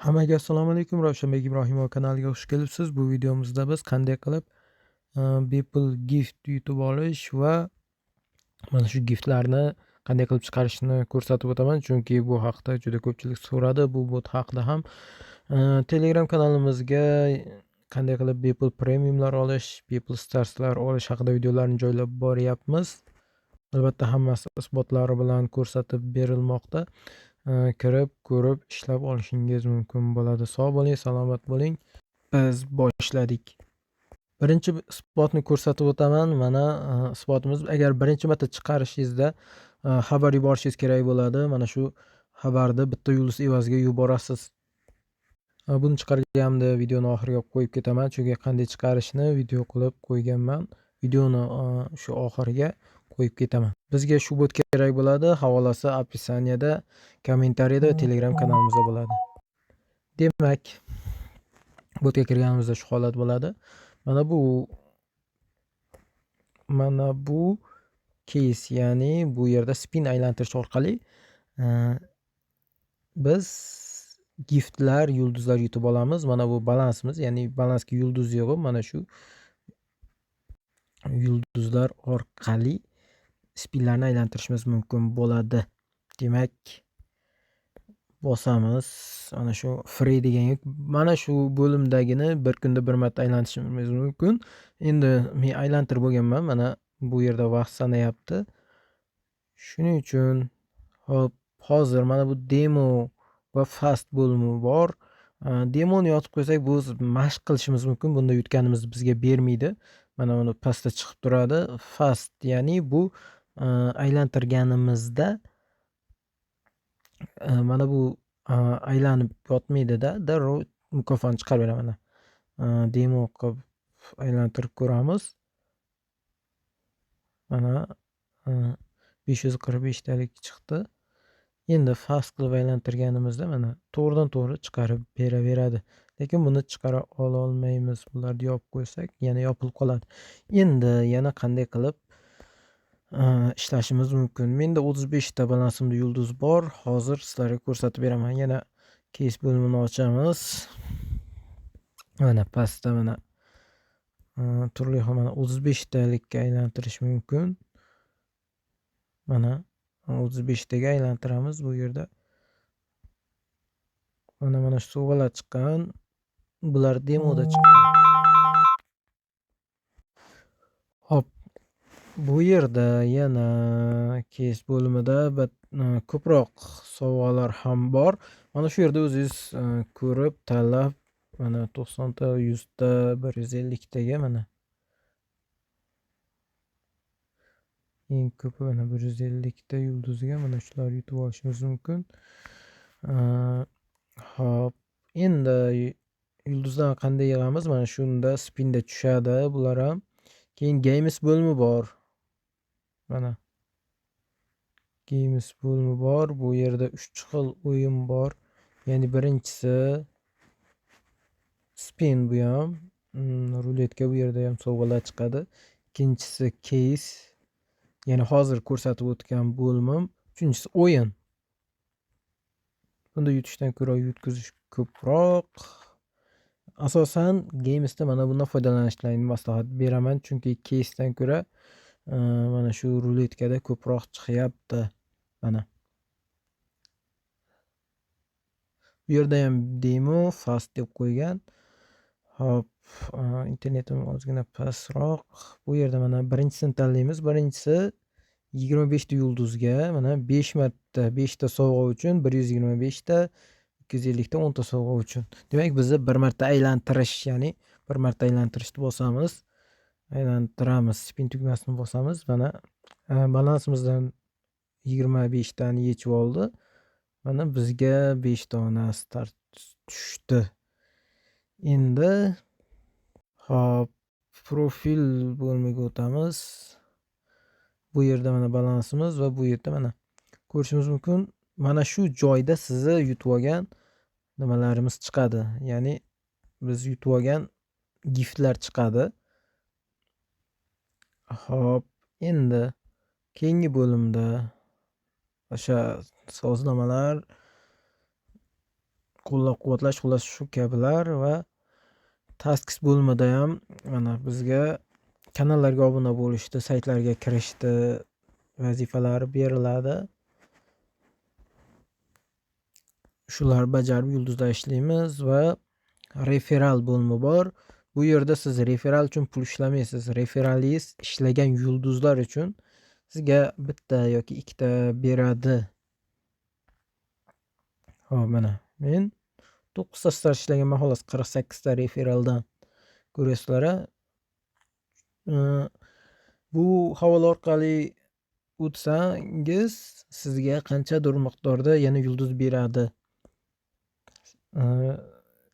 Hammaga assalomu alaykum. Ravshanbek Ibrohimov kanaliga xush kelibsiz. Bu videomizda biz qanday qilib bepul gift yutib olish va mana shu giftlarni qanday qilib chiqarishni ko'rsatib o'taman. Chunki bu haqda juda ko'pchilik so'radi. Bu bot haqida ham Telegram kanalimizga qanday qilib bepul premiumlar olish, bepul starslar olish haqida videolarni joylab boryapmiz. Albatta hammasi isbotlari bilan ko'rsatib berilmoqda. Kirib, ko'rib, ishlab olishingiz mumkin bo'ladi. Sog' bo'ling, salomat bo'ling. Biz boshladik. Birinchi isbotni ko'rsatib o'taman. Mana isbotimiz. Agar birinchi marta chiqarishingizda xabar yuborishingiz kerak bo'ladi. Mana shu xabarni bitta yulduz evaziga yuborasiz. Buni chiqarganimda videoni oxiriga qo'yib ketaman, chunki qanday chiqarishni video qilib qo'yganman. Videoni shu oxiriga qo'yib ketaman. Bizga shu bot kerak bo'ladi. Havolasi opisaniyada, kommentariyada va Telegram kanalimizda bo'ladi. Demak, botga kirganimizda shu holat bo'ladi. Mana bu case, ya'ni bu yerda spin aylantirish orqali biz giftlar, yulduzlar yutib olamiz. Mana bu balansimiz, ya'ni balansga yulduz yig'ib, mana shu yulduzlar orqali spinlarni aylantirishimiz mumkin bo'ladi. Demak, bosamiz. Mana shu free degan mana shu bo'limdagini bir kunda bir marta aylantirishimiz mumkin. Endi men aylantirib bo'lganman. Mana bu yerda vaqt sanayapti. Shuning uchun hozir mana bu demo va fast bo'limi bor. Demoni yotib qo'ysak, bu mashq qilishimiz mumkin. Bunda yutganimiz bizga bermaydi. Mana uni pastda chiqib turadi. Fast, ya'ni bu aylantirganimizda mana bu aylanib yotmaydida, darrov mukofotni chiqarib beraman. Mana demo qilib aylantirib ko'ramiz. Mana 545 talik chiqdi. Endi fast qilib aylantirganimizda mana to'g'ridan to'g'ri chiqarib beraveradi. Lekin buni chiqara olmaymiz. Bularni yopib qo'ysak, yana yopilib qoladi. Endi yana qanday qilib ishlashimiz mumkin. Menda 35 ta balansimda yulduz bor. Hozir sizlarga ko'rsatib beraman. Yana case bo'limini ochamiz. Mana pastda mana turli xil mana 35 talikka aylantirish mumkin. Mana 35 taga aylantiramiz bu yerda. Mana shu sovg'alar chiqqan. Bular demoda chiqqan. Hop. Bu yerda yana case bo'limida ko'proq sovg'alar ham bor. Mana shu yerda o'zingiz ko'rib, tanlab, mana 90 ta, 100 ta, 150 taga mana eng ko'pi mana 150 ta yulduzga mana shular yutib olishimiz mumkin. Hop. Endi yulduzdan qanday yig'amiz? Mana shunda spinda tushadi bular ham. Keyin games bo'limi bor. Mana games bo'limi bor. Bu yerda 3 xil o'yin bor. Ya'ni birinchisi spin, bu ham ruletka, bu yerda ham sovg'alar chiqadi. Ikkinchisi case, ya'ni hozir ko'rsatib o'tgan bo'limim. Uchinchisi o'yin. Bunda yutishdan ko'ra yutkazish ko'proq. Asosan gamesda mana bundan foydalanishlarini maslahat beraman, chunki casedan ko'ra mana shu ruletkada ko'proq chiqyapti. Mana bu yerda ham demo fast deb qo'ygan. Hop, internetim ozgina pastroq. Bu yerda mana birinchisini tanlaymiz. Birinchisi 25 ta yulduzga mana 5 marta 5 ta sovg'a uchun 125 ta, 250 ta 10 ta sovg'a uchun. Demak, bizni bir marta aylantirish, ya'ni bir marta aylantirishni bosamiz. Aylantiramiz, spin tugmasini bosamiz. Mana balansimizdan 25 tani yechib oldi. Mana bizga 5 dona start tushdi. Endi hop, profil bo'limiga o'tamiz. Bu yerda mana balansimiz va bu yerda mana ko'rishimiz mumkin. Mana shu joyda sizni yutib olgan nimalarimiz chiqadi. Ya'ni biz yutib olgan giftlar chiqadi. Hop, endi keyingi bo'limda o'sha so'znomalar qo'llab-quvvatlash, xullas shu kabilar va Tasks bo'lmida ham mana bizga kanallarga obuna bo'lishdi, saytlarga kirishdi vazifalari beriladi. Shular bajarib yulduzda ishlaymiz va referal bo'limi bor. Bu yerda siz referal uchun pul ishlamaysiz. Referalingiz ishlagan yulduzlar uchun sizga bitta yoki ikkita beradi. Hop, mana men 9 ta staj ishlaganman, xolos 48 ta referaldan ko'rasizlar. Bu havola orqali o'tsangiz sizga qanchadir miqdorda yana yulduz beradi.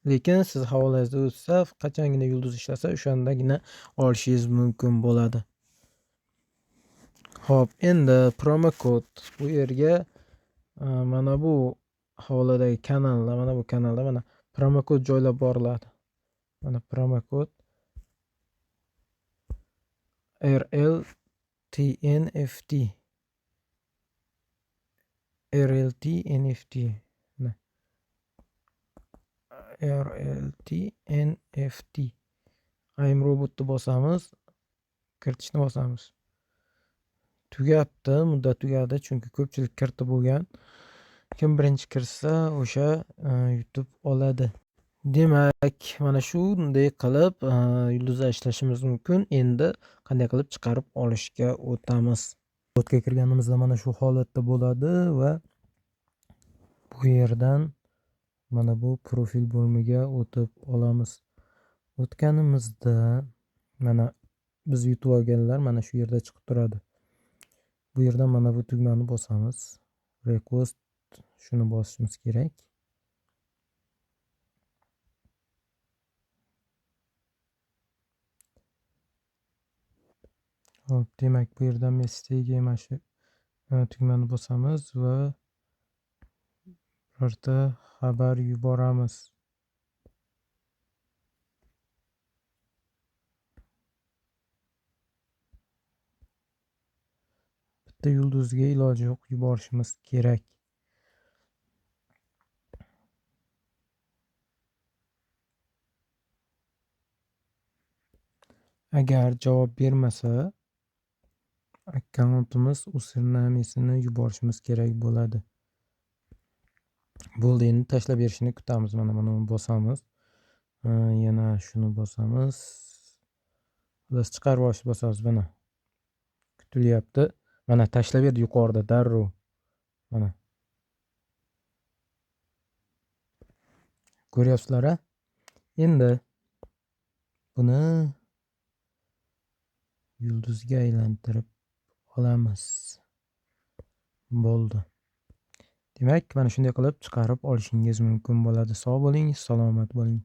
Lekin siz havolangizda o'tsa, qachongina yulduz ishlasa o'shandagina olishingiz mumkin bo'ladi. Xo'p, endi promo kod bu yerga mana bu havoladagi kanalda, mana bu kanalda mana promo kod joylab boriladi. Mana promo kod RLTNFT. RLTNFT. RLTNFT. I'm robotni bosamiz, kiritishni bosamiz. Tugabdi, muddat tugadi, chunki ko'pchilik kiritib bo'lgan. Kim birinchi kirsa o'sha yutib oladi. Demak, mana shunday qilib yulduzda ishlashimiz mumkin. Endi qanday qilib chiqarib olishga o'tamiz. Botga kirganimizda mana shu holatda bo'ladi va bu yerdan mana bu profil bo'limiga o'tib olamiz. O'tganimizda mana biz yutib olganlar mana shu yerda chiqib turadi. Bu yerdan mana bu tugmani bosamiz. Request shuni bosishimiz kerak. Hop, demak bu yerdan message mana shu tugmani bosamiz va birorta xabar yuboramiz. Bitta yulduzga iloji yo'q, yuborishimiz kerak. Agar javob bermasa, akkauntimiz usernamesini yuborishimiz kerak bo'ladi. Bo'ldi, endi tashlab berishini kutamiz. Mana buni bosamiz. Yana shuni bosamiz. Biz chiqarib olishni bosamiz. Mana kutilyapti. Mana tashlab berdi yuqorida darrov. Mana ko'ryapsizlar? Endi buni yulduzga aylantirib olamiz. Bo'ldi. Demak, mana shunday qilib chiqarib olishingiz mumkin bo'ladi. Sog' bo'ling, salomat bo'ling.